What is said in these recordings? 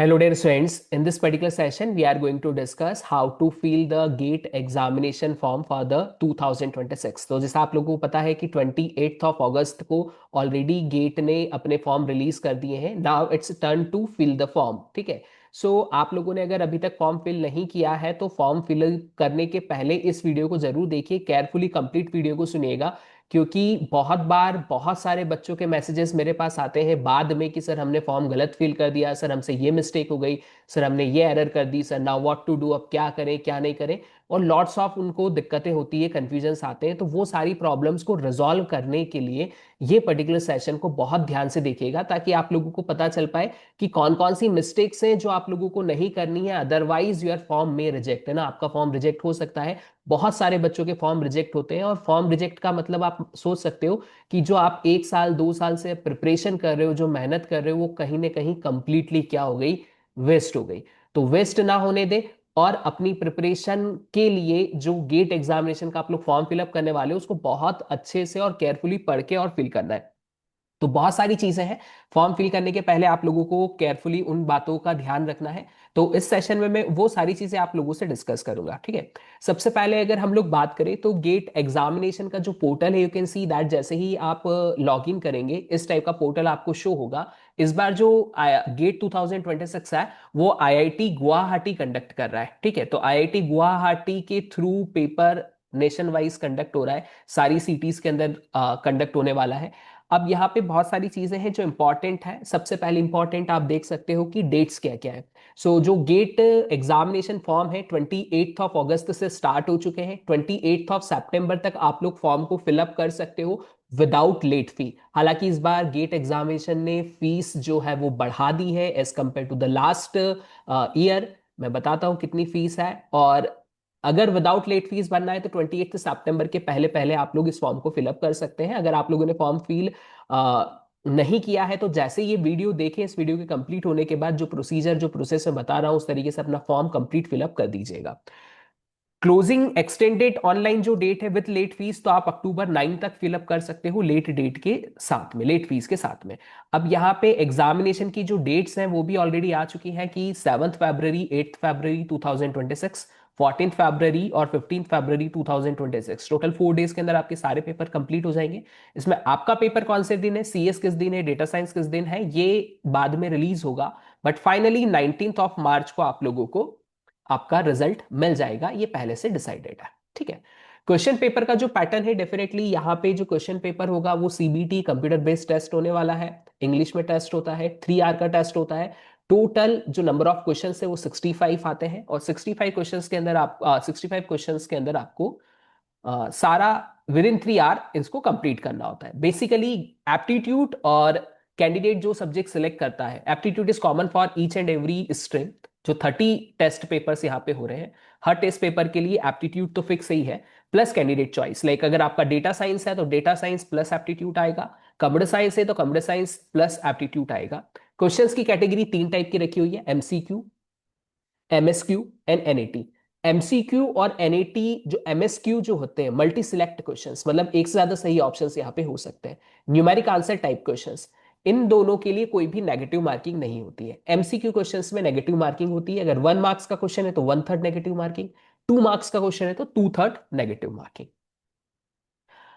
Hello dear students, in this particular session we are going to discuss how to fill the GATE examination form for the 2026। तो जैसा आप लोगों को पता है कि 28th ऑफ अगस्त को ऑलरेडी गेट ने अपने फॉर्म रिलीज कर दिए हैं। Now it's turn to fill the form. ठीक है। आप लोगों ने अगर अभी तक फॉर्म फिल नहीं किया है तो फॉर्म फिल करने के पहले इस वीडियो को जरूर देखिए, केयरफुली कंप्लीट वीडियो को सुनिएगा, क्योंकि बहुत बार बहुत सारे बच्चों के मैसेजेस मेरे पास आते हैं बाद में कि सर हमने फॉर्म गलत फिल कर दिया, सर हमसे ये मिस्टेक हो गई, सर हमने ये एरर कर दी, sir now what to do, अब क्या करें क्या नहीं करें। और लॉट्स ऑफ उनको दिक्कतें होती है, कंफ्यूजन्स आते हैं। तो वो सारी प्रॉब्लम्स को रिजॉल्व करने के लिए ये पर्टिकुलर सेशन को बहुत ध्यान से देखिएगा, ताकि आप लोगों को पता चल पाए कि कौन कौन सी मिस्टेक्स हैं जो आप लोगों को नहीं करनी है, अदरवाइज योर फॉर्म में रिजेक्ट है ना, आपका फॉर्म रिजेक्ट हो सकता है। बहुत सारे बच्चों के फॉर्म रिजेक्ट होते हैं, और फॉर्म रिजेक्ट का मतलब आप सोच सकते हो कि जो आप 1 साल 2 साल से प्रिपरेशन कर रहे हो, जो मेहनत कर रहे हो, वो कहीं ना कहीं कंप्लीटली क्या हो गई, वेस्ट हो गई। तो वेस्ट ना होने दे, और अपनी प्रिपरेशन के लिए जो गेट एग्जामिनेशन का आप लोग फॉर्म फिलअप करने वाले हो उसको बहुत अच्छे से और केयरफुली पढ़ के और फिल करना है। तो बहुत सारी चीजें हैं, फॉर्म फिल करने के पहले आप लोगों को केयरफुली उन बातों का ध्यान रखना है। तो इस सेशन में मैं वो सारी चीजें आप लोगों से डिस्कस करूंगा। ठीक है। सबसे पहले अगर हम लोग बात करें तो गेट एग्जामिनेशन का जो पोर्टल है, यू कैन सी दैट, जैसे ही आप लॉग इन करेंगे इस टाइप का पोर्टल आपको शो होगा। इस बार जो गेट 2026 है वो आईआईटी गुवाहाटी कंडक्ट कर रहा है। ठीक है। तो आईआईटी गुवाहाटी के through paper nation wise conduct हो रहा है, सारी सिटीज के अंदर कंडक्ट होने वाला है। अब यहाँ पे बहुत सारी चीजें हैं जो इंपॉर्टेंट है। सबसे पहले इंपॉर्टेंट आप देख सकते हो कि डेट्स क्या क्या है। जो गेट एग्जामिनेशन फॉर्म है 28th ऑफ अगस्त से स्टार्ट हो चुके हैं। 28th ऑफ सितंबर तक आप लोग फॉर्म को फिलअप कर सकते हो विदाउट लेट फी। हालांकि इस बार गेट एग्जामिनेशन ने फीस जो है वो बढ़ा दी है as compare to the last year. मैं बताता हूँ कितनी फीस है। और अगर विदाउट लेट फीस भरना है तो 28 सितंबर के पहले पहले आप लोग इस फॉर्म को फिलअप कर सकते हैं। अगर आप लोगों ने फॉर्म फिल नहीं किया है तो जैसे ये वीडियो देखें, इस वीडियो के कंप्लीट होने के बाद जो प्रोसेस मैं बता रहा हूं उस तरीके से अपना फॉर्म कंप्लीट फिलअप कर दीजिएगा। क्लोजिंग एक्सटेंडेड ऑनलाइन जो डेट है विद लेट फीस, तो आप अक्टूबर 9 तक फिलअप कर सकते हो लेट डेट के साथ में, लेट फीस के साथ में। अब यहाँ पे एग्जामिनेशन की जो डेट्स हैं वो भी ऑलरेडी आ चुकी हैं कि 7 फरवरी, 8 फरवरी 2026, 14 फरवरी और 15 फरवरी 2026। टोटल 4 डेज के अंदर आपके सारे पेपर कंप्लीट हो जाएंगे। इसमें आपका पेपर कौन से दिन है, सीएस किस दिन है, डेटा साइंस किस दिन है, ये बाद में रिलीज होगा। बट फाइनली 19 मार्च को आप लोगों को आपका रिजल्ट मिल जाएगा, ये पहले से डिसाइडेड है। ठीक है। क्वेश्चन पेपर का जो पैटर्न है, डेफिनेटली यहाँ पे जो क्वेश्चन पेपर होगा वो सीबीटी कंप्यूटर बेस्ड टेस्ट होने वाला है। इंग्लिश में टेस्ट होता है, 3 आवर का टेस्ट होता है। टोटल जो नंबर ऑफ क्वेश्चन है वो 65 आते हैं, और 65 क्वेश्चंस के अंदर आपको सारा विद इन 3 आवर इसको कंप्लीट करना होता है। बेसिकली एप्टीट्यूड और कैंडिडेट जो सब्जेक्ट सिलेक्ट करता है, aptitude is common for each and every stream. जो 30 टेस्ट पेपर्स यहाँ पे हो रहे हैं, हर टेस्ट पेपर के लिए एप्टीट्यूड तो फिक्स ही है, प्लस कैंडिडेट चॉइस। लाइक अगर आपका डेटा साइंस है तो डेटा साइंस प्लस एप्टीट्यूड आएगा, कंप्यूटर साइंस है तो कंप्यूटर साइंस प्लस एप्टीट्यूड आएगा। क्वेश्चंस की कैटेगरी 3 टाइप की रखी हुई है, MCQ, MSQ and NAT. MCQ और एनएटी, जो एमएसक्यू जो होते हैं मल्टी सिलेक्ट क्वेश्चंस, मतलब एक से ज्यादा सही ऑप्शंस यहाँ पे हो सकते हैं, न्यूमेरिक आंसर टाइप क्वेश्चंस। इन दोनों के लिए कोई भी नेगेटिव मार्किंग नहीं होती है। एमसीक्यू क्वेश्चंस में नेगेटिव मार्किंग होती है। अगर 1 मार्क्स का क्वेश्चन है तो 1/3 नेगेटिव मार्किंग, 2 मार्क्स का क्वेश्चन है तो 2/3 नेगेटिव मार्किंग।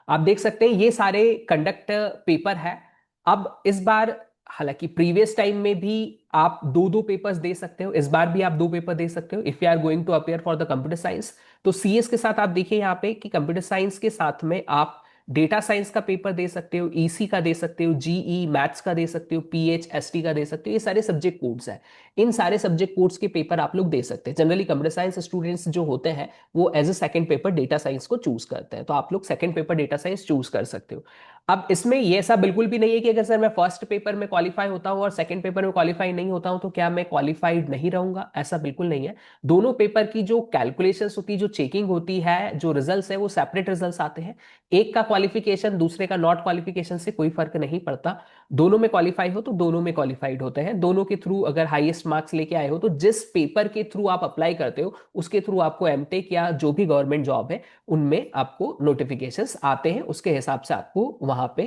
आप देख सकते हैं ये सारे कंडक्ट पेपर है। अब इस बार, हालांकि प्रीवियस टाइम में भी आप दो दो पेपर्स दे सकते हो, इस बार भी आप 2 पेपर दे सकते हो if you are going to appear for the computer science. तो सीएस के साथ आप देखिए यहाँ पे कि कंप्यूटर साइंस के साथ में आप डेटा साइंस का पेपर दे सकते हो, ईसी का दे सकते हो, जीई मैथ्स का दे सकते हो, पीएच एसटी का दे सकते हो। ये सारे सब्जेक्ट कोड्स हैं, इन सारे सब्जेक्ट कोड्स के पेपर आप लोग दे सकते हैं। जनरली कंप्यूटर साइंस स्टूडेंट्स जो होते हैं वो as a second paper data science को चूज करते हैं, तो आप लोग second paper data science choose कर सकते हो। अब इसमें ये ऐसा बिल्कुल भी नहीं है कि अगर सर मैं फर्स्ट पेपर में क्वालिफाई होता हूं और सेकंड पेपर में क्वालिफाई नहीं होता हूं तो क्या मैं क्वालिफाइड नहीं रहूंगा, ऐसा बिल्कुल नहीं है। दोनों पेपर की जो कैलकुलेशंस होती है, जो चेकिंग होती है, जो रिजल्ट्स है वो सेपरेट रिजल्ट्स आते हैं। एक का क्वालिफिकेशन दूसरे का नॉट क्वालिफिकेशन से कोई फर्क नहीं पड़ता। दोनों में क्वालिफाई हो तो दोनों में क्वालिफाइड होते हैं। दोनों के थ्रू अगर हाईएस्ट मार्क्स लेके आए हो तो जिस पेपर के थ्रू आप अप्लाई करते हो उसके थ्रू आपको एमटेक या जो भी गवर्नमेंट जॉब है उनमें आपको नोटिफिकेशंस आते हैं, उसके हिसाब से आपको वहां पे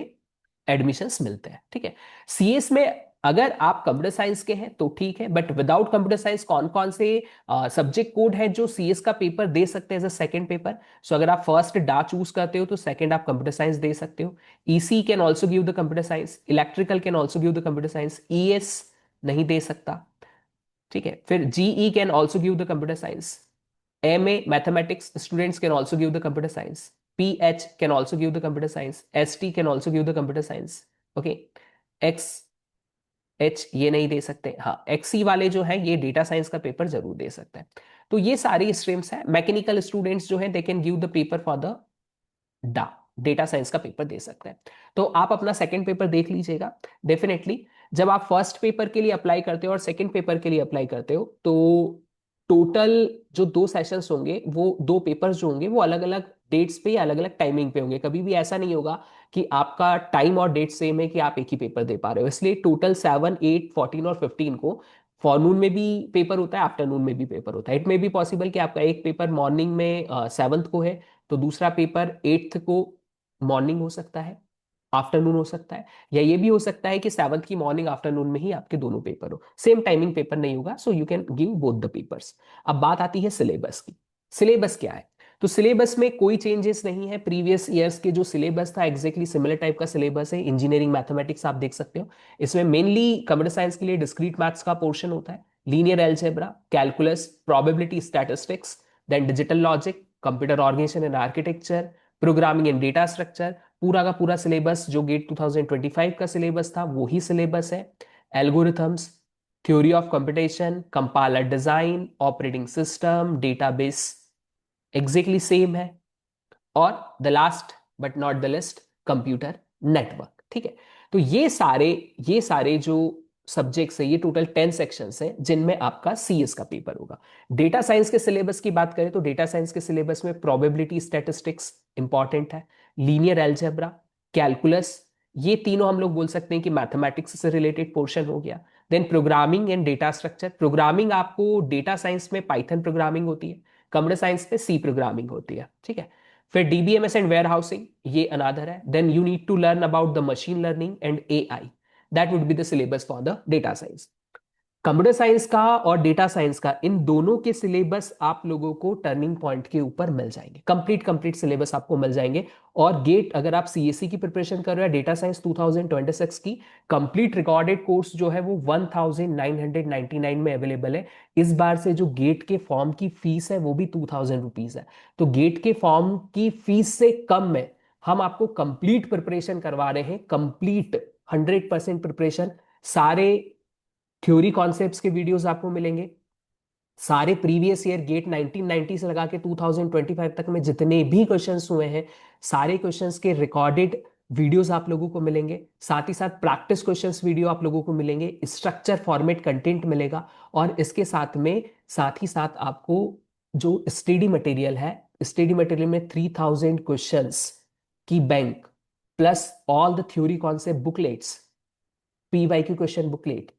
एडमिशंस मिलते हैं। ठीक है। सीएस में अगर आप कंप्यूटर साइंस के हैं तो ठीक है, बट विदाउट कंप्यूटर साइंस कौन कौन से सब्जेक्ट कोड है जो सीएस का पेपर दे सकते हैं एज अ सेकंड पेपर? सो अगर आप फर्स्ट डा चूज करते हो तो सेकंड आप कंप्यूटर साइंस दे सकते हो। EC can also give the computer science, electrical can also give the computer science, ES नहीं दे सकता, ठीक है। फिर GE can also give the computer science, MA mathematics students can also give the computer science, PH can also give the computer science, ST can also give the computer science, okay. X H ये नहीं दे सकते, हाँ XC वाले जो है ये data science का paper जरूर दे सकते हैं। तो ये सारी स्ट्रीम्स है। मैकेनिकल स्टूडेंट्स जो है they can give the paper for the डा डेटा साइंस का पेपर दे सकते हैं। तो आप अपना सेकंड पेपर देख लीजिएगा। डेफिनेटली जब आप फर्स्ट पेपर के लिए अप्लाई करते हो और सेकंड पेपर के लिए अप्लाई करते हो तो टोटल जो 2 सेशंस होंगे, वो 2 पेपर्स जो होंगे वो अलग अलग डेट्स पे या अलग अलग टाइमिंग पे होंगे। कभी भी ऐसा नहीं होगा कि आपका टाइम और डेट सेम है कि आप एक ही पेपर दे पा रहे हो। इसलिए टोटल 7, 8, 14 और 15 को फॉरनून में भी पेपर होता है, आफ्टरनून में भी पेपर होता है। इट मे बी पॉसिबल कि आपका एक पेपर मॉर्निंग में 7th को है तो दूसरा पेपर 8th को मॉर्निंग हो सकता है, आफ्टरनून हो सकता है, या ये भी हो सकता है कि 7th की मॉर्निंग आफ्टरनून में ही आपके दोनों पेपर हो, सेम टाइमिंग पेपर नहीं होगा। So you can give both the papers. अब बात आती है सिलेबस की। सिलेबस क्या है? तो सिलेबस में कोई चेंजेस नहीं है। प्रीवियस ईयर्स के जो सिलेबस था एग्जैक्टली सिमिलर टाइप का सिलेबस है। इंजीनियरिंग मैथमेटिक्स आप देख सकते हो, इसमें मेनली कंप्यूटर साइंस के लिए डिस्क्रीट मैथ्स का पोर्शन होता है, linear algebra, calculus, probability statistics, then digital logic, computer organisation and architecture, programming and data structure. पूरा का पूरा सिलेबस जो गेट 2025 का सिलेबस था वो ही सिलेबस है। Algorithms, theory of computation, compiler design, operating system, database exactly same है। और the last but not the list, computer network, ठीक है। तो ये सारे जो सब्जेक्ट्स है, ये टोटल 10 सेक्शंस हैं जिनमें आपका सीएस का पेपर होगा। डेटा साइंस के सिलेबस की बात करें तो डेटा साइंस के सिलेबस में प्रोबेबिलिटी स्टैटिस्टिक्स इंपॉर्टेंट है, लीनियर अलजेब्रा, कैलकुलस, ये तीनों हम लोग बोल सकते हैं कि मैथमेटिक्स से रिलेटेड पोर्शन हो गया। Then programming and data structure. Programming आपको डेटा साइंस में पाइथन प्रोग्रामिंग होती है, कंप्यूटर साइंस में सी प्रोग्रामिंग होती है, ठीक है। फिर डीबीएमएस एंड वेयर हाउसिंग, ये अनादर है। Then you need to learn about the machine learning and AI, that would be the syllabus for the data science. Computer science का और डेटा साइंस का, इन दोनों के सिलेबस आप लोगों को टर्निंग पॉइंट के ऊपर मिल जाएंगे, कंप्लीट कंप्लीट सिलेबस आपको मिल जाएंगे। और गेट अगर आप सीएससी की प्रिपरेशन कर रहे हो, डेटा साइंस 2026 की कंप्लीट रिकॉर्डेड कोर्स जो है वो 1999 में अवेलेबल है। इस बार से जो गेट के फॉर्म की फीस है वो भी 2000 रुपीज है। तो गेट के फॉर्म की फीस से कम में हम आपको कंप्लीट प्रिपरेशन करवा रहे हैं, कंप्लीट 100% प्रिपरेशन। सारे थ्योरी कॉन्सेप्ट्स के वीडियोस आपको मिलेंगे, सारे प्रीवियस ईयर गेट 1990 से लगा के 2025 तक में जितने भी क्वेश्चंस हुए हैं, सारे क्वेश्चंस के रिकॉर्डेड वीडियोस आप लोगों को मिलेंगे। साथ ही साथ प्रैक्टिस क्वेश्चंस वीडियो आप लोगों को मिलेंगे, स्ट्रक्चर फॉर्मेट कंटेंट मिलेगा। और इसके साथ ही साथ आपको जो स्टडी मटेरियल है, स्टडी मटेरियल में 3000 क्वेश्चंस की bank, plus all the theory concept booklets, PYQ question booklet,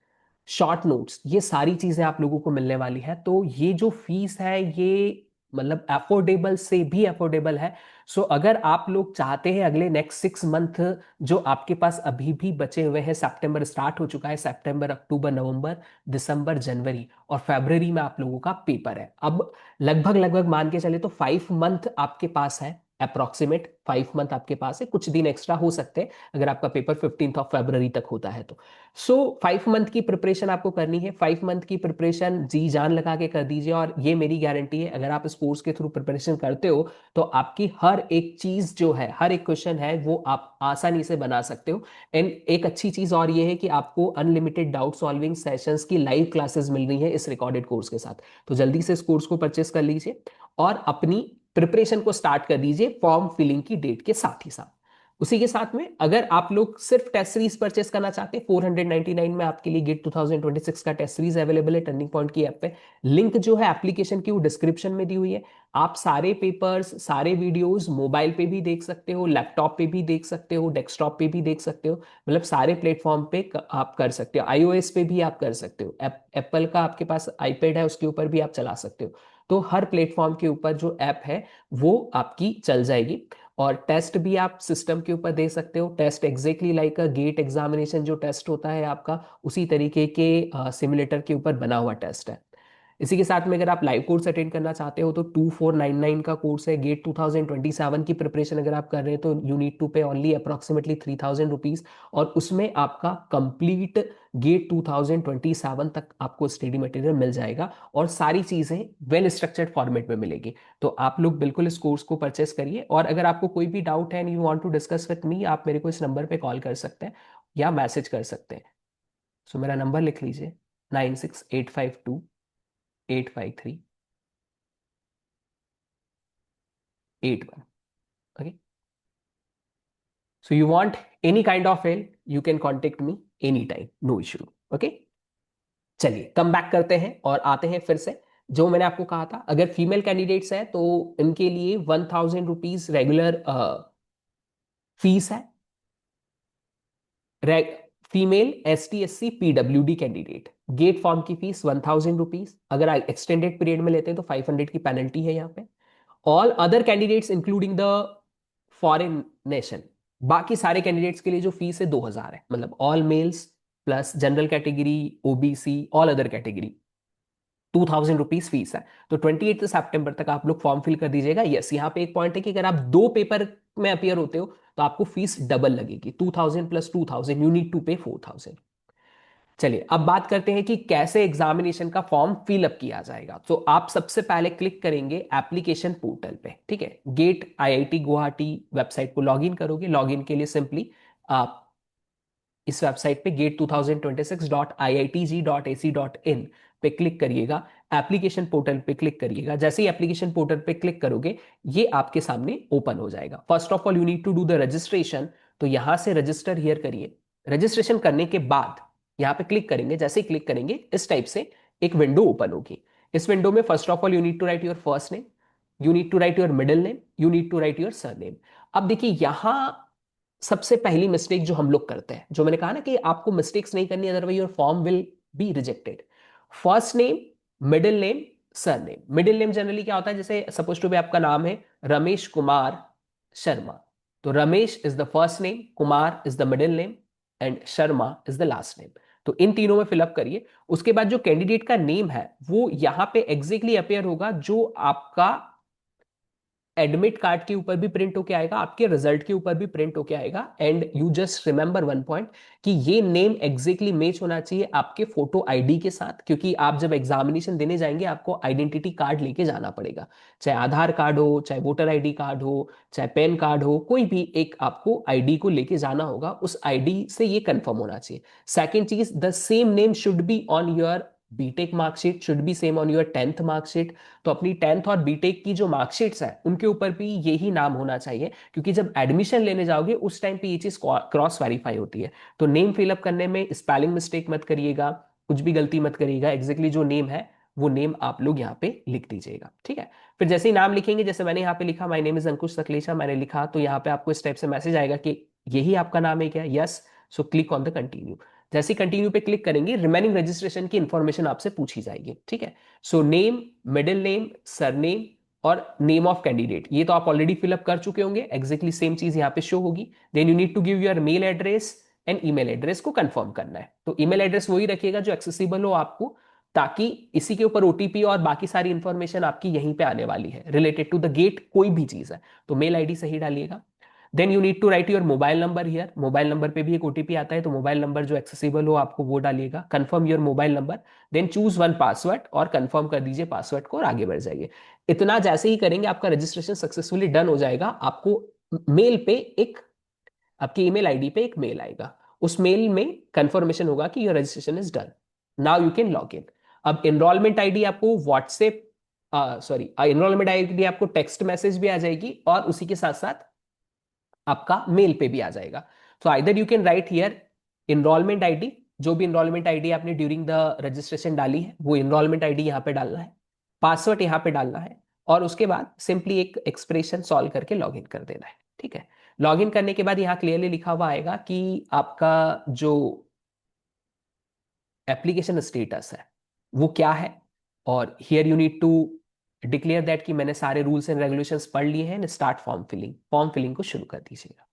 short notes, ये सारी चीजें आप लोगों को मिलने वाली है। तो ये जो फीस है ये मतलब अफोर्डेबल से भी अफोर्डेबल है। सो अगर आप लोग चाहते हैं अगले नेक्स्ट 6 मंथ जो आपके पास अभी भी बचे हुए हैं, सितंबर स्टार्ट हो चुका है, सितंबर, अक्टूबर, नवंबर, दिसंबर, जनवरी और फरवरी में आप लोगों का पेपर है। अब लगभग लगभग मान के चले तो 5 मंथ आपके पास है, अप्रोक्सीमेट 5 मंथ आपके पास है। कुछ दिन एक्स्ट्रा हो सकते हैं अगर आपका पेपर 15 तक होता है तो। सो 5 मंथ की प्रिपरेशन आपको करनी है। 5 मंथ की प्रिपरेशन जी जान लगा के कर दीजिए। और ये मेरी गारंटी है, अगर आप इस कोर्स के थ्रू प्रिपरेशन करते हो तो आपकी हर एक चीज जो है, हर एक क्वेश्चन है वो आप आसानी से बना सकते हो। एंड एक अच्छी चीज और ये है कि आपको अनलिमिटेड डाउट सॉल्विंग सेशंस की लाइव क्लासेस मिल रही है इस रिकॉर्डेड कोर्स के साथ। तो जल्दी से इस कोर्स को परचेस कर लीजिए और अपनी प्रिपरेशन को स्टार्ट कर दीजिए फॉर्म फिलिंग की डेट के साथ ही साथ। उसी के साथ में अगर आप लोग सिर्फ टेस्ट सीरीज परचेस करना चाहते हैं, 499 में आपके लिए गेट 2026 का टेस्ट सीरीज अवेलेबल है टर्निंग पॉइंट की ऐप पे। लिंक जो है एप्लीकेशन की वो डिस्क्रिप्शन में दी हुई है। आप सारे पेपर्स, सारे वीडियोस मोबाइल पे भी देख सकते हो, लैपटॉप पे भी देख सकते हो, डेस्कटॉप पे भी देख सकते हो, मतलब सारे प्लेटफॉर्म पे आप कर सकते हो। आईओएस पे भी आप कर सकते हो, एप्पल का आपके पास आईपैड है उसके ऊपर भी आप चला सकते हो। तो हर प्लेटफॉर्म के ऊपर जो ऐप है वो आपकी चल जाएगी। और टेस्ट भी आप सिस्टम के ऊपर दे सकते हो। Test exactly like a GATE examination जो टेस्ट होता है आपका, उसी तरीके के सिमुलेटर के ऊपर बना हुआ टेस्ट है। इसी के साथ में अगर आप लाइव कोर्स अटेंड करना चाहते हो तो 2499 का कोर्स है। गेट 2027 की प्रिपरेशन अगर आप कर रहे हैं तो यू नीड टू पे ओनली अप्रॉक्सीमेटली 3000 रुपीज, और उसमें आपका कंप्लीट गेट 2027 तक आपको स्टडी मटेरियल मिल जाएगा और सारी चीजें वेल स्ट्रक्चर्ड फॉर्मेट में मिलेगी। तो आप लोग बिल्कुल इस कोर्स को परचेस करिए, और अगर आपको कोई भी डाउट है and you want to discuss with me, आप मेरे को इस नंबर पे कॉल कर सकते हैं या मैसेज कर सकते हैं। सो मेरा नंबर लिख लीजिए, 9685285381। Okay, so you want any kind of help, you can contact me anytime, no issue. Okay, चलिए कम बैक करते हैं और आते हैं फिर से। जो मैंने आपको कहा था, अगर फीमेल कैंडिडेट्स हैं तो इनके लिए 1000 रुपीज रेगुलर फीस है। Female ST SC PWD candidate, GATE form की फीस 1000 रुपीज। अगर एक्सटेंडेड पीरियड में लेते हैं तो 500 की पेनल्टी है यहाँ पे। All other candidates including the foreign nation, बाकी सारे कैंडिडेट्स के लिए जो फीस है 2000 है, मतलब all males plus general category, OBC, all other category 2000 rupees fees है। तो 28 सितंबर तक आप लोग फॉर्म फिल कर दीजिएगा। यस, यहाँ पे एक पॉइंट है कि अगर आप 2 पेपर में अपियर होते हो तो आपको फीस डबल लगेगी, 2000 प्लस 2000, यू नीड टू पे 4000। चलिए अब बात करते हैं कि कैसे एग्जामिनेशन का फॉर्म फिलअप किया जाएगा। तो आप सबसे पहले क्लिक करेंगे एप्लीकेशन पोर्टल पे, ठीक है। गेट IIT गुवाहाटी वेबसाइट को लॉगिन करोगे। लॉगिन के लिए सिंपली आप इस वेबसाइट पे gate2026.iitg.ac.in पे क्लिक करिएगा। एप्लीकेशन पोर्टल पे क्लिक करिएगा। जैसे ही एप्लीकेशन पोर्टल पे क्लिक करोगे ये आपके सामने ओपन हो जाएगा। First of all you need to do the registration, तो यहां से रजिस्टर हियर करिए। रजिस्ट्रेशन करने के बाद यहाँ पे क्लिक करेंगे। जैसे ही क्लिक करेंगे इस टाइप से एक विंडो ओपन होगी। इस विंडो में first of all you need to write your first name, you need to write your middle name, you need to write your surname. अब देखिए यहां सबसे पहली मिस्टेक जो हम लोग करते हैं, जो मैंने कहा ना कि आपको मिस्टेक्स नहीं करनी, otherwise your form will be rejected. First name, middle name, sir name. Middle name generally क्या होता है, जैसे सपोज टू बी आपका नाम है रमेश कुमार शर्मा, तो Ramesh is the first name, Kumar is the middle name and Sharma is the last name. तो इन तीनों में फिलअप करिए। उसके बाद जो कैंडिडेट का नेम है वो यहां पे एग्जैक्टली अपेयर होगा जो आपका एडमिट कार्ड के ऊपर भी प्रिंट होके आएगा, आपके रिजल्ट के ऊपर भी प्रिंट होके आएगा। And you just remember one point कि ये नेम एग्जैक्टली मैच होना चाहिए आपके फोटो ID के साथ, क्योंकि आप जब एग्जामिनेशन देने जाएंगे आपको आइडेंटिटी कार्ड लेके जाना पड़ेगा। चाहे आधार कार्ड हो, चाहे वोटर ID कार्ड हो, चाहे पैन कार्ड हो, कोई भी एक आपको ID को लेके जाना होगा। उस ID से ये कंफर्म होना चाहिए। सेकेंड चीज, the same name should be on your BTech marksheet, should be same on your 10th marksheet. तो अपनी 10th और बीटेक की जो मार्कशीट्स है उनके ऊपर भी यही नाम होना चाहिए, क्योंकि जब एडमिशन लेने जाओगे उस टाइम पे ये चीज क्रॉस वेरीफाई होती है। तो नेम फिलअप करने में स्पेलिंग मिस्टेक मत करिएगा, कुछ भी गलती मत करिएगा। एग्जैक्टली जो नेम है वो नेम आप लोग यहाँ पे लिख दीजिएगा, ठीक है। फिर जैसे ही नाम लिखेंगे, जैसे मैंने यहाँ पे लिखा माय नेम इज अंकुश सकलेचा, मैंने लिखा, तो यहाँ पे आपको इस टाइप से मैसेज आएगा कि यही आपका नाम है क्या, yes. So click on the continue. जैसे कंटिन्यू पे क्लिक करेंगे रिमेनिंग रजिस्ट्रेशन की इंफॉर्मेशन आपसे पूछी जाएगी, ठीक है। So name, middle name, surname और नेम ऑफ कैंडिडेट, ये तो आप ऑलरेडी फिलअप कर चुके होंगे। एग्जैक्टली सेम चीज यहाँ पे शो होगी। Then you need to give your mail address and email address को कंफर्म करना है। तो ईमेल एड्रेस वही रखिएगा जो एक्सेसिबल हो आपको, ताकि इसी के ऊपर OTP और बाकी सारी इंफॉर्मेशन आपकी यहीं पे आने वाली है रिलेटेड टू द गेट, कोई भी चीज है तो मेल ID सही डालिएगा। Then you need to write your mobile number here. Mobile number पे भी एक OTP आता है, तो मोबाइल नंबर जो एक्सेसिबल हो आपको वो डालिएगा। Confirm your mobile number, then choose one password और कंफर्म कर दीजिए पासवर्ड को और आगे बढ़ जाइए। इतना जैसे ही करेंगे आपका रजिस्ट्रेशन सक्सेसफुली डन हो जाएगा। आपको मेल पे एक, आपकी ईमेल ID पे एक मेल आएगा। उस मेल में कंफर्मेशन होगा कि your registration is done, now you can log in. अब एनरोलमेंट ID आपको व्हाट्सएप, सॉरी, एनरोलमेंट ID आपको टेक्स्ट मैसेज भी आ जाएगी और उसी के साथ साथ आपका मेल पे भी आ जाएगा। तो either you can write here enrolment ID, जो भी इनरोलमेंट ID आपने ड्यूरिंग द रजिस्ट्रेशन डाली है वो इनरोलमेंट ID यहाँ पे डालना है, पासवर्ड यहाँ पे डालना है, और उसके बाद सिंपली एक एक्सप्रेशन सॉल्व करके लॉगिन कर देना है, ठीक है। लॉगिन करने के बाद यहाँ क्लियरली लिखा हुआ आएगा कि आपका जो एप्लीकेशन स्टेटस है वो क्या है, और here you need to declare that कि मैंने सारे रूल्स एंड रेगुलेशंस पढ़ लिए हैं, स्टार्ट फॉर्म फिलिंग को शुरू कर दीजिएगा।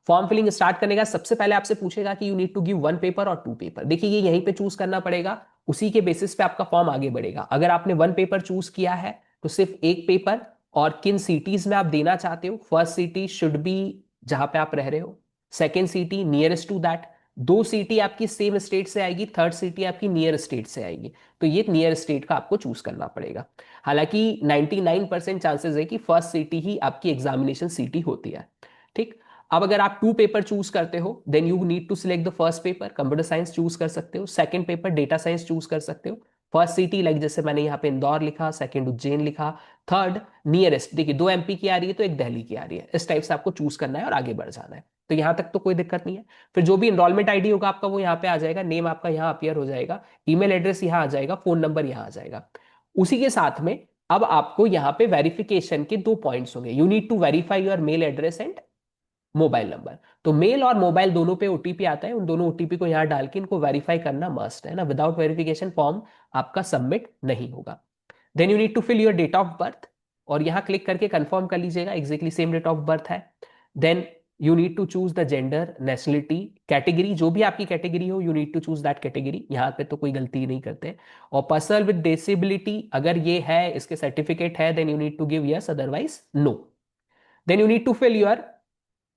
फॉर्म फिलिंग स्टार्ट करने का सबसे पहले आपसे पूछेगा कि you need to give 1 paper और 2 पेपर। देखिए ये यहीं पे चूज करना पड़ेगा, उसी के बेसिस पे आपका फॉर्म आगे बढ़ेगा। अगर आपने 1 पेपर चूज किया है तो सिर्फ 1 पेपर, और किन सिटीज में आप देना चाहते हो। फर्स्ट सिटी शुड बी जहां पे आप रह रहे हो, second city nearest to that, 2 city आपकी सेम स्टेट से आएगी, थर्ड सिटी आपकी नियर स्टेट से आएगी। तो ये नियर स्टेट का आपको चूज करना पड़ेगा। हालांकि 99% चांसेस है कि फर्स्ट सिटी ही आपकी एग्जामिनेशन सिटी होती है। ठीक। अब अगर आप 2 पेपर चूज करते हो then you need to select the first paper, computer science choose कर सकते हो, second paper data science choose कर सकते हो, फर्स्ट सिटी लाइक जैसे मैंने यहाँ पे इंदौर लिखा, सेकंड उज्जैन लिखा, थर्ड नियरेस्ट, देखिए 2 MP की आ रही है तो एक दिल्ली की आ रही है, इस टाइप से आपको चूज करना है और आगे बढ़ जाना है। तो यहाँ तक तो कोई दिक्कत नहीं है। फिर जो भी इनरोलमेंट आईडी होगा आपका वो यहाँ पे आ जाएगा, नेम आपका यहाँ अपियर हो जाएगा, ईमेल एड्रेस यहाँ आ जाएगा, फोन नंबर यहाँ आ जाएगा। उसी के साथ में अब आपको यहाँ पे वेरिफिकेशन के 2 पॉइंट्स होंगे। You need to verify your mail address and mobile number. तो मेल और मोबाइल दोनों पे ओटीपी आता है, उन दोनों ओटीपी को यहां डाल के इनको वेरीफाई करना मस्ट है ना, विदाउट वेरिफिकेशन फॉर्म आपका सबमिट नहीं होगा। Then you need to fill your date of birth, और यहां क्लिक करके कंफर्म कर लीजिएगा exactly same date of birth है। Then you need to choose the gender, nationality, category, जो भी आपकी कैटेगरी हो you need to choose that category, यहां पे तो कोई गलती नहीं करते। और पर्सन विद डिसेबिलिटी अगर ये है, इसके सर्टिफिकेट है, then you need to give yes, otherwise no. Then you need to fill your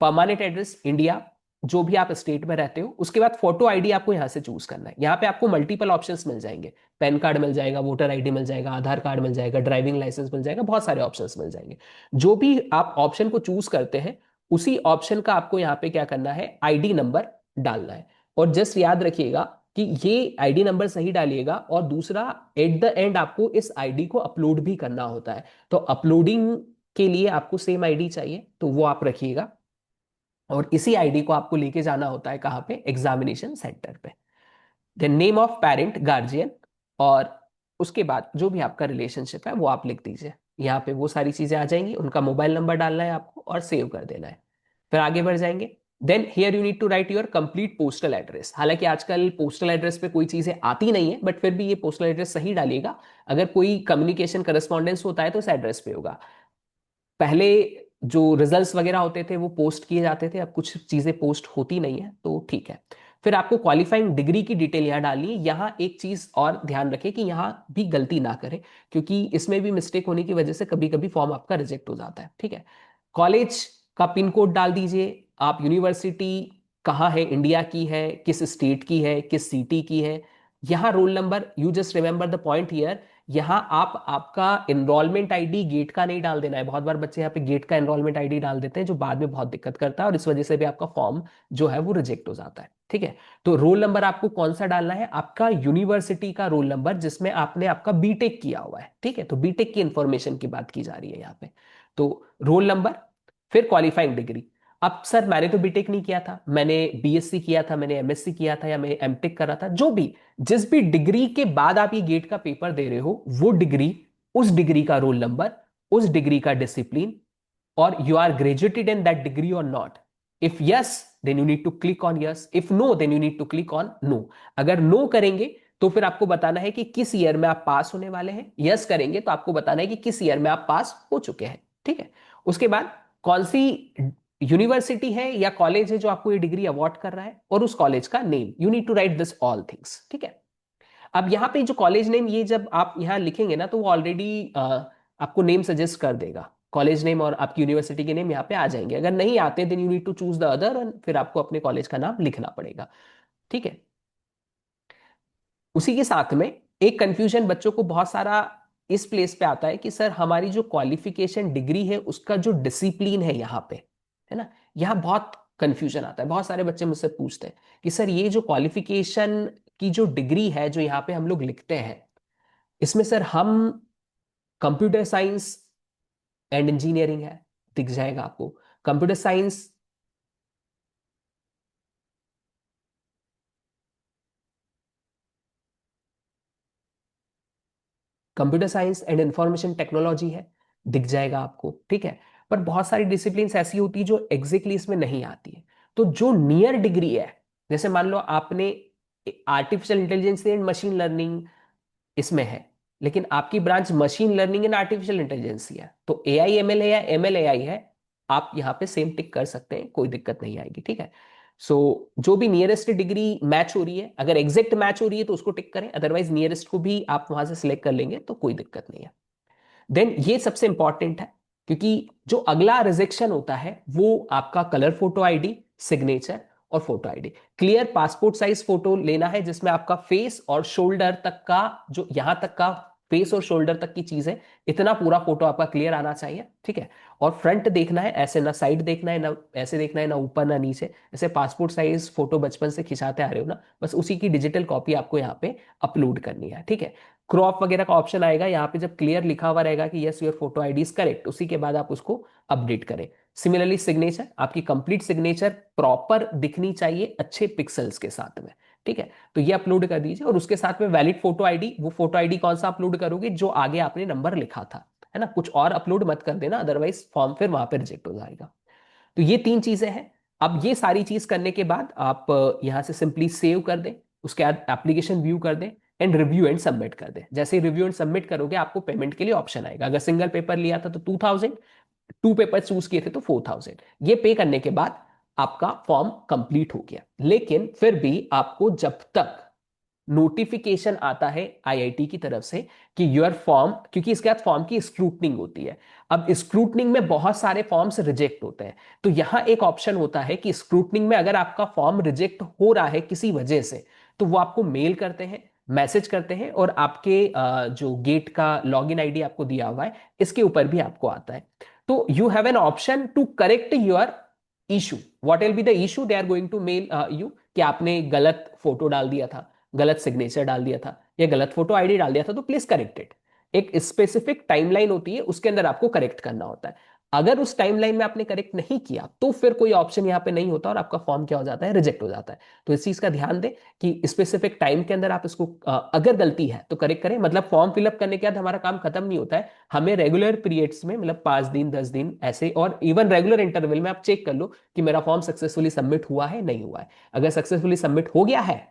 permanent address India, जो भी आप स्टेट में रहते हो। उसके बाद फोटो आईडी आपको यहां से चूज करना है। यहाँ पे आपको मल्टीपल ऑप्शंस मिल जाएंगे, पैन कार्ड मिल जाएगा, वोटर आईडी मिल जाएगा, आधार कार्ड मिल जाएगा, ड्राइविंग लाइसेंस मिल जाएगा, बहुत सारे ऑप्शंस मिल जाएंगे। जो भी आप ऑप्शन को चूज करते हैं उसी ऑप्शन का आपको यहाँ पे क्या करना है, आईडी नंबर डालना है। और जस्ट याद रखिएगा कि ये आईडी नंबर सही डालिएगा, और दूसरा एट द एंड आपको इस आईडी को अपलोड भी करना होता है। तो अपलोडिंग के लिए आपको सेम आईडी चाहिए, तो वो आप रखिएगा, और इसी आईडी को आपको लेके जाना होता है कहाँ पे, एग्जामिनेशन सेंटर पे। Then name of parent guardian, और उसके बाद जो भी आपका रिलेशनशिप है वो आप लिख दीजिए। यहाँ पे वो सारी चीजें आ जाएंगी, उनका मोबाइल नंबर डालना है आपको और सेव कर देना है। फिर आगे बढ़ जाएंगे। Then here you need to write your complete postal address. हालांकि आजकल पोस्टल एड्रेस पे कोई चीजें आती नहीं है, बट फिर भी ये पोस्टल एड्रेस सही डालिएगा। अगर कोई कम्युनिकेशन करस्पॉन्डेंस होता है तो उस एड्रेस पे होगा। पहले जो रिजल्ट्स वगैरह होते थे वो पोस्ट किए जाते थे, अब कुछ चीजें पोस्ट होती नहीं है, तो ठीक है। फिर आपको क्वालिफाइंग डिग्री की डिटेल यहाँ डालनी है। यहाँ एक चीज और ध्यान रखें कि यहाँ भी गलती ना करें, क्योंकि इसमें भी मिस्टेक होने की वजह से कभी कभी फॉर्म आपका रिजेक्ट हो जाता है। ठीक है। कॉलेज का पिन कोड डाल दीजिए, आप यूनिवर्सिटी कहाँ है, इंडिया की है, किस स्टेट की है, किस सिटी की है। यहाँ roll number, you just remember the point here, यहाँ आप आपका एनरोलमेंट आईडी गेट का नहीं डाल देना है। बहुत बार बच्चे यहाँ पे गेट का एनरोलमेंट आईडी डाल देते हैं, जो बाद में बहुत दिक्कत करता है, और इस वजह से भी आपका फॉर्म जो है वो रिजेक्ट हो जाता है। ठीक है। तो रोल नंबर आपको कौन सा डालना है, आपका यूनिवर्सिटी का रोल नंबर जिसमें आपने आपका बीटेक किया हुआ है। ठीक है। तो बीटेक की इंफॉर्मेशन की बात की जा रही है यहाँ पे। तो रोल नंबर, फिर क्वालिफाइंग डिग्री। अब सर मैंने तो बीटेक नहीं किया था, मैंने बीएससी किया था, मैंने एमएससी किया था, या मैं एमटेक कर रहा था, जो भी, जिस भी डिग्री के बाद आप ये गेट का पेपर दे रहे हो वो डिग्री, उस डिग्री का रोल नंबर, उस डिग्री का डिसिप्लिन, और you are graduated in that degree or not. If yes then you need to click on yes, if no then you need to click on no. अगर no करेंगे तो फिर आपको बताना है कि किस ईयर में आप पास होने वाले हैं, यस करेंगे तो आपको बताना है कि किस ईयर में आप पास हो चुके हैं। ठीक है। उसके बाद कौन सी यूनिवर्सिटी है या कॉलेज है जो आपको ये डिग्री अवार्ड कर रहा है, और उस कॉलेज का name, you need to write this all things. ठीक है। अब यहाँ पे जो कॉलेज नेम, ये जब आप यहाँ लिखेंगे ना तो वो ऑलरेडी आपको नेम सजेस्ट कर देगा, कॉलेज नेम और आपकी यूनिवर्सिटी के नेम यहाँ पे आ जाएंगे। अगर नहीं आते then you need to choose the other, और फिर आपको अपने कॉलेज का नाम लिखना पड़ेगा। ठीक है। उसी के साथ में एक कंफ्यूजन बच्चों को बहुत सारा इस प्लेस पे आता है कि सर हमारी जो क्वालिफिकेशन डिग्री है उसका जो डिसिप्लिन है यहाँ पे, है ना, यहाँ बहुत कंफ्यूजन आता है। बहुत सारे बच्चे मुझसे पूछते हैं कि सर ये जो क्वालिफिकेशन की जो डिग्री है जो यहाँ पे हम लोग लिखते हैं, इसमें सर हम कंप्यूटर साइंस एंड इंजीनियरिंग है, दिख जाएगा आपको computer science, computer science and information technology है, दिख जाएगा आपको। ठीक है। पर बहुत सारी डिसिप्लिन ऐसी होती है जो एग्जैक्टली इसमें नहीं आती है। तो जो नियर डिग्री है, जैसे मान लो आपने artificial intelligence and machine learning इसमें है, लेकिन आपकी branch machine learning and artificial intelligence है, तो एआई एमएल है या एमएल एआई है, आप यहाँ पे सेम टिक कर सकते हैं, कोई दिक्कत नहीं आएगी, ठीक है। सो जो भी नियरेस्ट डिग्री मैच हो रही है, अगर एग्जैक्ट मैच हो रही है तो उसको टिक करें, अदरवाइज नियरेस्ट को भी आप वहां से सिलेक्ट कर लेंगे तो कोई दिक्कत नहीं है। देन ये सबसे इंपॉर्टेंट है, क्योंकि जो अगला रिजेक्शन होता है वो आपका कलर फोटो आईडी, सिग्नेचर और photo ID. Clear passport size photo लेना है जिसमें आपका फेस और शोल्डर तक का, जो यहां तक का फेस और शोल्डर तक की चीज है, इतना पूरा फोटो आपका क्लियर आना चाहिए, ठीक है। और फ्रंट देखना है, ऐसे ना साइड देखना है, ना ऐसे देखना है, ना ऊपर ना नीचे, ऐसे पासपोर्ट साइज फोटो बचपन से खिंचाते आ रहे हो ना, बस उसी की डिजिटल कॉपी आपको यहाँ पे अपलोड करनी है, ठीक है। क्रॉप वगैरह का ऑप्शन आएगा यहाँ पे, जब क्लियर लिखा हुआ रहेगा कि yes your photo ID is correct, उसी के बाद आप उसको अपडेट करें। सिमिलरली सिग्नेचर, आपकी कंप्लीट सिग्नेचर प्रॉपर दिखनी चाहिए अच्छे पिक्सल्स के साथ में, ठीक है। तो ये अपलोड कर दीजिए, और उसके साथ में वैलिड फोटो आईडी, वो फोटो आईडी कौन सा अपलोड करोगे, जो आगे आपने नंबर लिखा था, है ना, कुछ और अपलोड मत कर देना, अदरवाइज फॉर्म फिर वहां पे रिजेक्ट हो जाएगा। तो ये तीन चीजें हैं। अब ये सारी चीज करने के बाद आप यहां से सिंपली सेव कर दें, उसके बाद एप्लीकेशन व्यू कर दें एंड रिव्यू एंड सबमिट कर दें। जैसे ही रिव्यू एंड सबमिट करोगे आपको पेमेंट के लिए ऑप्शन आएगा, अगर सिंगल पेपर लिया था तो 2000, टू पेपर चूज किए थे तो 4000। ये पे करने के बाद आपका फॉर्म कंप्लीट हो गया। लेकिन फिर भी आपको जब तक नोटिफिकेशन आता है आईआईटी की तरफ से कि योर फॉर्म, क्योंकि इसके बाद फॉर्म की स्क्रूटनिंग होती है, अब स्क्रूटनिंग में बहुत सारे फॉर्म्स रिजेक्ट होते हैं, तो यहां एक ऑप्शन होता है कि स्क्रूटनिंग में अगर आपका फॉर्म रिजेक्ट हो रहा है किसी वजह से, तो वो आपको मेल करते हैं, मैसेज करते हैं, और आपके जो गेट का लॉगिन आईडी आपको दिया हुआ है इसके ऊपर भी आपको आता है। तो you have an option to correct your issue. What will be the issue, they are going to mail you कि आपने गलत फोटो डाल दिया था, गलत सिग्नेचर डाल दिया था, या गलत फोटो आईडी डाल दिया था, तो प्लीज करेक्ट इट। एक स्पेसिफिक टाइमलाइन होती है, उसके अंदर आपको करेक्ट करना होता है। अगर उस टाइमलाइन में आपने करेक्ट नहीं किया तो फिर कोई ऑप्शन यहाँ पे नहीं होता और आपका फॉर्म क्या हो जाता है, रिजेक्ट हो जाता है। तो इस चीज का ध्यान दें कि स्पेसिफिक टाइम के अंदर आप इसको अगर गलती है तो करेक्ट करें। मतलब फॉर्म फिलअप करने के बाद हमारा काम खत्म नहीं होता है, हमें रेगुलर पीरियड्स में, मतलब 5 दिन 10 दिन ऐसे, और इवन रेगुलर इंटरवल में आप चेक कर लो कि मेरा फॉर्म सक्सेसफुली सबमिट हुआ है नहीं हुआ है। अगर सक्सेसफुली सबमिट हो गया है,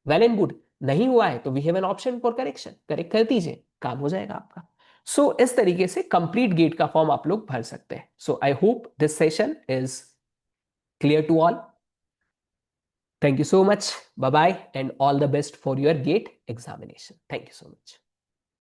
वेल एंड गुड, नहीं हुआ है तो we have an option for correction, correct कर दीजिए, काम हो जाएगा आपका। सो इस तरीके से कंप्लीट गेट का फॉर्म आप लोग भर सकते हैं। So I hope this session is clear to all. Thank you so much. Bye bye and all the best for your GATE examination. Thank you so much.